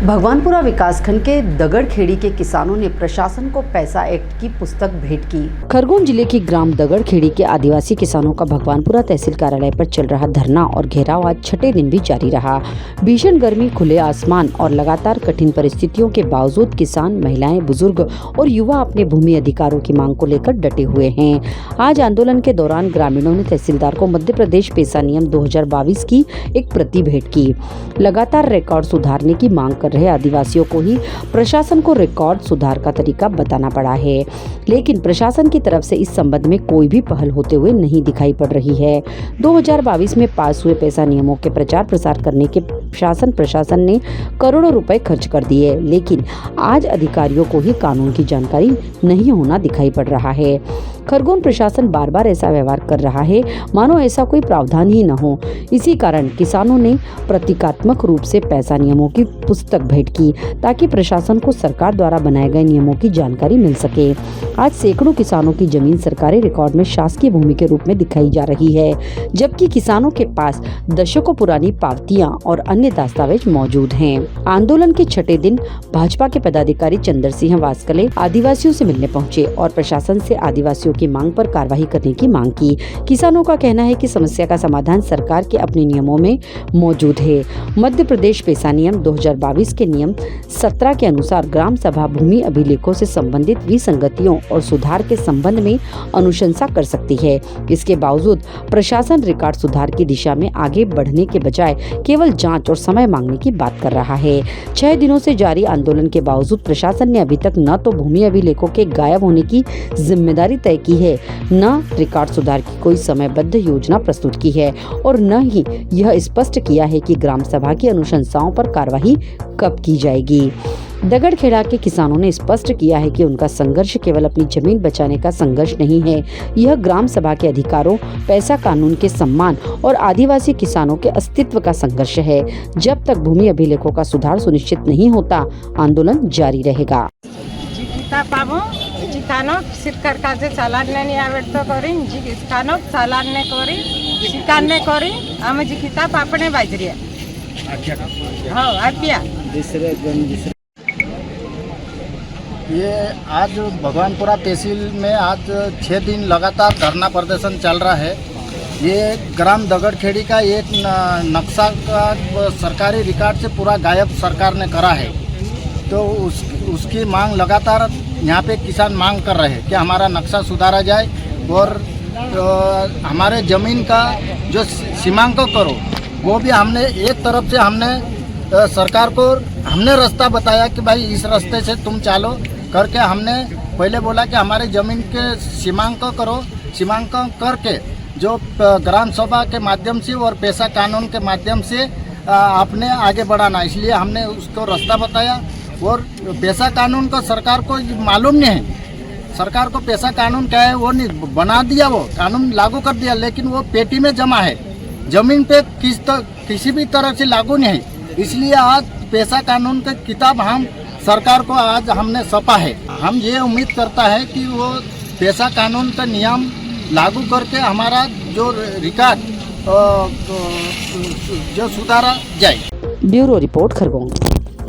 भगवानपुरा विकासखंड के दगड़खेड़ी के किसानों ने प्रशासन को पैसा एक्ट की पुस्तक भेंट की। खरगोन जिले की ग्राम दगड़खेड़ी के आदिवासी किसानों का भगवानपुरा तहसील कार्यालय पर चल रहा धरना और घेराव आज छठे दिन भी जारी रहा। भीषण गर्मी, खुले आसमान और लगातार कठिन परिस्थितियों के बावजूद किसान, महिलाएं, बुजुर्ग और युवा अपने भूमि अधिकारों की मांग को लेकर डटे हुए हैं। आज आंदोलन के दौरान ग्रामीणों ने तहसीलदार को मध्य प्रदेश पेसा नियम 2022 की एक प्रति भेंट की। लगातार रिकॉर्ड सुधारने की मांग कर रहे आदिवासियों को ही प्रशासन को रिकॉर्ड सुधार का तरीका बताना पड़ा है, लेकिन प्रशासन की तरफ से इस संबंध में कोई भी पहल होते हुए नहीं दिखाई पड़ रही है। 2022 में पास हुए पैसा नियमों के प्रचार प्रसार करने के प्रशासन ने करोड़ों रुपए खर्च कर दिए, लेकिन आज अधिकारियों को ही कानून की जानकारी नहीं होना दिखाई पड़ रहा है। खरगोन प्रशासन बार बार ऐसा व्यवहार कर रहा है मानो ऐसा कोई प्रावधान ही न हो। इसी कारण किसानों ने प्रतीकात्मक रूप से पैसा नियमों की पुस्तक भेंट की ताकि प्रशासन को सरकार द्वारा बनाए गए नियमों की जानकारी मिल सके। आज सैकड़ों किसानों की जमीन सरकारी रिकॉर्ड में शासकीय भूमि के रूप में दिखाई जा रही है, जबकि किसानों के पास दशकों पुरानी पावतियां और अन्य दस्तावेज मौजूद हैं। आंदोलन के छठे दिन भाजपा के पदाधिकारी चंद्र सिंह वास्कले आदिवासियों से मिलने पहुंचे और प्रशासन से आदिवासियों की मांग पर कार्रवाई करने की मांग की। किसानों का कहना है कि समस्या का समाधान सरकार के अपने नियमों में मौजूद है। मध्य प्रदेश पेसा नियम 2022 के नियम 17 के अनुसार ग्राम सभा भूमि अभिलेखों से संबंधित विसंगतियों और सुधार के संबंध में अनुशंसा कर सकती है। इसके बावजूद प्रशासन रिकॉर्ड सुधार की दिशा में आगे बढ़ने के बजाय केवल जांच और समय मांगने की बात कर रहा है। 6 दिनों से जारी आंदोलन के बावजूद प्रशासन ने अभी तक न तो भूमि अभिलेखों के गायब होने की जिम्मेदारी तय की है, न रिकॉर्ड सुधार की कोई समयबद्ध योजना प्रस्तुत की है और न ही यह स्पष्ट किया है कि ग्राम सभा की अनुशंसाओं पर कार्रवाई कब की जाएगी। दगड़खेड़ा के किसानों ने स्पष्ट किया है कि उनका संघर्ष केवल अपनी जमीन बचाने का संघर्ष नहीं है, यह ग्राम सभा के अधिकारों, पैसा कानून के सम्मान और आदिवासी किसानों के अस्तित्व का संघर्ष है। जब तक भूमि अभिलेखों का सुधार सुनिश्चित नहीं होता, आंदोलन जारी रहेगा। ये आज भगवानपुरा तहसील में आज 6 दिन लगातार धरना प्रदर्शन चल रहा है। ये ग्राम दगड़खेड़ी का एक नक्शा का सरकारी रिकॉर्ड से पूरा गायब सरकार ने करा है, तो उसकी मांग लगातार यहाँ पे किसान मांग कर रहे हैं कि हमारा नक्शा सुधारा जाए और हमारे ज़मीन का जो सीमांकन करो, वो भी हमने एक तरफ से हमने सरकार को हमने रास्ता बताया कि भाई इस रास्ते से तुम चलो करके हमने पहले बोला कि हमारे ज़मीन के सीमांकन करो, सीमांकन करके जो ग्राम सभा के माध्यम से और पैसा कानून के माध्यम से आपने आगे बढ़ाना, इसलिए हमने उसको रास्ता बताया। और पैसा कानून का सरकार को मालूम नहीं है, सरकार को पैसा कानून क्या है वो नहीं बना दिया, वो कानून लागू कर दिया, लेकिन वो पेटी में जमा है, ज़मीन पे किसी भी तरह से लागू नहीं है। इसलिए आज पैसा कानून का किताब हम सरकार को आज हमने सौंपा है। हम ये उम्मीद करता है कि वो पैसा कानून का नियम लागू करके हमारा जो रिकॉर्ड जो सुधारा जाए। Bureau report, Khargone.